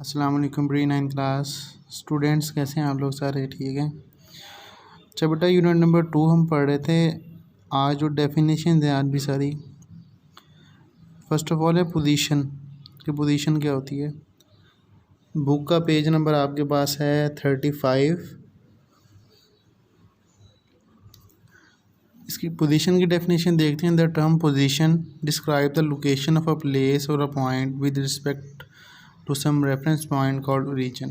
अस्सलाम वालेकुम pre 9 class students, कैसे हैं आप लोग? सारे ठीक हैं? अच्छा बेटा, यूनिट नंबर 2 हम पढ़ रहे थे। आज जो डेफिनेशन है आज भी सारी। फर्स्ट ऑफ ऑल है पोजीशन कि पोजीशन क्या होती है। बुक का पेज नंबर आपके पास है 35। इसकी पोजीशन की डेफिनेशन देखते हैं। The term position describe the location of a place और a point with respect to some reference point called region.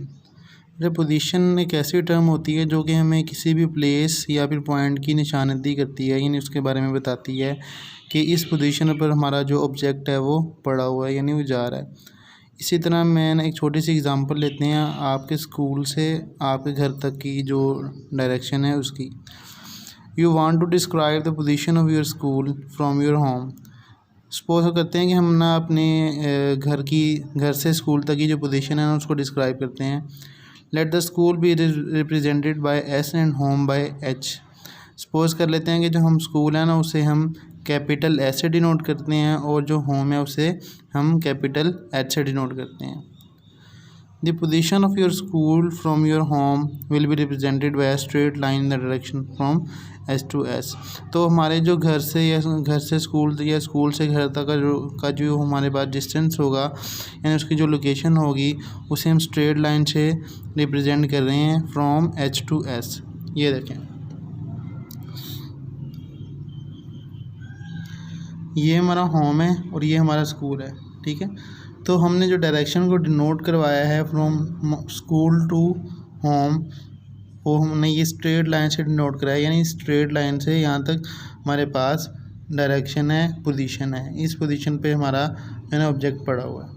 जब पोजीशन एक ऐसी टर्म होती है जो कि हमें किसी भी प्लेस या फिर पॉइंट की निशानदेही करती है, यानी उसके बारे में बताती है कि इस पोजीशन पर हमारा जो ऑब्जेक्ट है वो पड़ा हुआ है, यानी वो जा रहा है। इसी तरह मैं एक छोटी सी एग्जांपल लेते हैं आपके स्कूल से आपके घर तक की जो डायरेक्शन है उसकी। You want to describe the position of your school from your home. Suppose करते हैं कि हम ना अपने घर से स्कूल तक की जो पोजीशन है ना उसको डिस्क्राइब करते हैं। Let the school be represented by S and home by H. Suppose कर लेते हैं कि जो हम स्कूल है ना उसे हम कैपिटल एस से डिनोट करते हैं और जो होम है उसे हम कैपिटल एच से डिनोट करते हैं। The position of your school from your home will be represented by a straight line in the direction from S to S। तो हमारे जो घर से स्कूल या स्कूल से घर तक का जो हमारे पास डिस्टेंस होगा, यानी उसकी जो लोकेशन होगी उसे हम स्ट्रेट लाइन से रिप्रेजेंट कर रहे हैं फ्रॉम H to S। ये देखें, ये हमारा होम है और ये हमारा स्कूल है, ठीक है। तो हमने जो डायरेक्शन को डिनोट करवाया है फ्रॉम स्कूल टू होम, वो हमने ये स्ट्रेट लाइन से डिनोट कराया, यानी स्ट्रेट लाइन से यहाँ तक हमारे पास डायरेक्शन है, पोजीशन है। इस पोजीशन पे हमारा है ना ऑब्जेक्ट पड़ा हुआ है।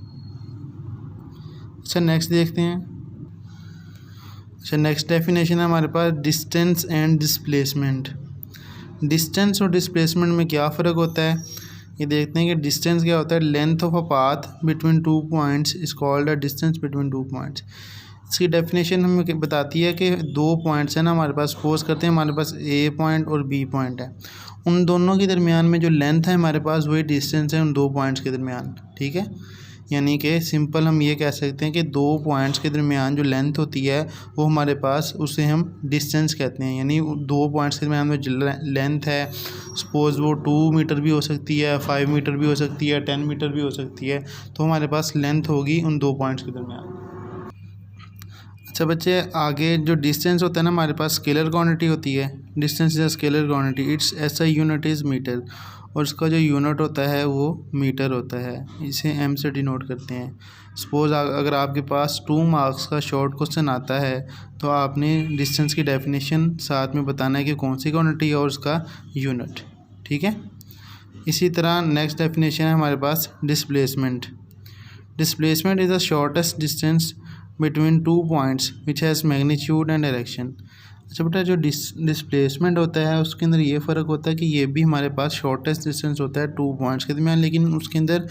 अच्छा, नेक्स्ट देखते हैं। अच्छा, नेक्स्ट डेफिनेशन है हमारे पास डिस्टेंस एंड डिस्प्लेसमेंट। डिस्टेंस और डिस्प्लेसमेंट में क्या फ़र्क होता है ये देखते हैं कि डिस्टेंस क्या होता है। Length of a path between two points is called a distance between two points. इसकी डेफिनेशन हमें बताती है कि दो पॉइंट्स हैं ना हमारे पास। सपोज करते हैं हमारे पास ए पॉइंट और बी पॉइंट है, उन दोनों के दरमियान में जो लेंथ है हमारे पास वही डिस्टेंस है उन दो पॉइंट्स के दरमियान, ठीक है। यानी कि सिंपल हम ये कह सकते हैं कि दो पॉइंट्स के दरमियान जो लेंथ होती है वो हमारे पास, उसे हम डिस्टेंस कहते हैं। यानी दो पॉइंट्स के दरमियान में जो लेंथ है, सपोज़ वो 2 मीटर भी हो सकती है, 5 मीटर भी हो सकती है, 10 मीटर भी हो सकती है, तो हमारे पास लेंथ होगी उन दो पॉइंट्स के दरमियान। अच्छा बच्चे, आगे जो डिस्टेंस होता है ना हमारे पास स्केलर क्वांटिटी होती है। Distance is a scalar quantity, its SI unit is metre, और इसका जो यूनिट होता है वो मीटर होता है। इसे एम से डिनोट करते हैं। सपोज़ अगर आपके पास 2 मार्क्स का शॉर्ट क्वेश्चन आता है तो आपने डिस्टेंस की डेफिनेशन साथ में बताना है कि कौन सी क्वांटिटी है और उसका यूनिट, ठीक है। इसी तरह नेक्स्ट डेफिनेशन है हमारे पास displacement. Displacement is the shortest distance between two points which has magnitude and direction. अच्छा बेटा, जो डिस्प्लेसमेंट होता है उसके अंदर ये फ़र्क होता है कि ये भी हमारे पास शॉर्टेस्ट डिस्टेंस होता है टू पॉइंट्स के दरमियान, लेकिन उसके अंदर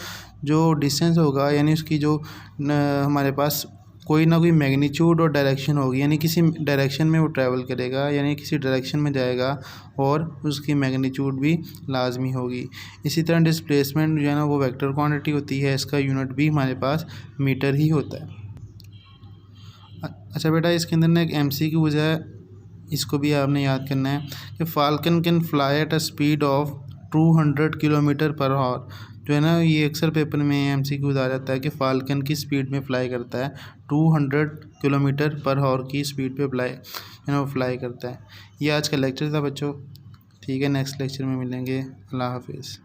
जो डिस्टेंस होगा यानी उसकी जो हमारे पास कोई ना कोई मैग्नीट्यूड और डायरेक्शन होगी, यानी किसी डायरेक्शन में वो ट्रैवल करेगा, यानी किसी डायरेक्शन में जाएगा और उसकी मैग्नीट्यूड भी लाजमी होगी। इसी तरह डिस्प्लेसमेंट जो है ना वो वेक्टर क्वांटिटी होती है, इसका यूनिट भी हमारे पास मीटर ही होता है। अच्छा बेटा, इसके अंदर ना एक MCQ है, इसको भी आपने याद करना है कि falcon can fly at a speed of 200 kilometre per hour. जो है ना ये अक्सर पेपर में MCQ आ जाता है कि फाल्कन की स्पीड में फ़्लाई करता है, 200 किलोमीटर पर आवर की स्पीड पे फ्लाई करता है। ये आज का लेक्चर था बच्चों, ठीक है। नेक्स्ट लेक्चर में मिलेंगे। अल्लाह हाफिज़।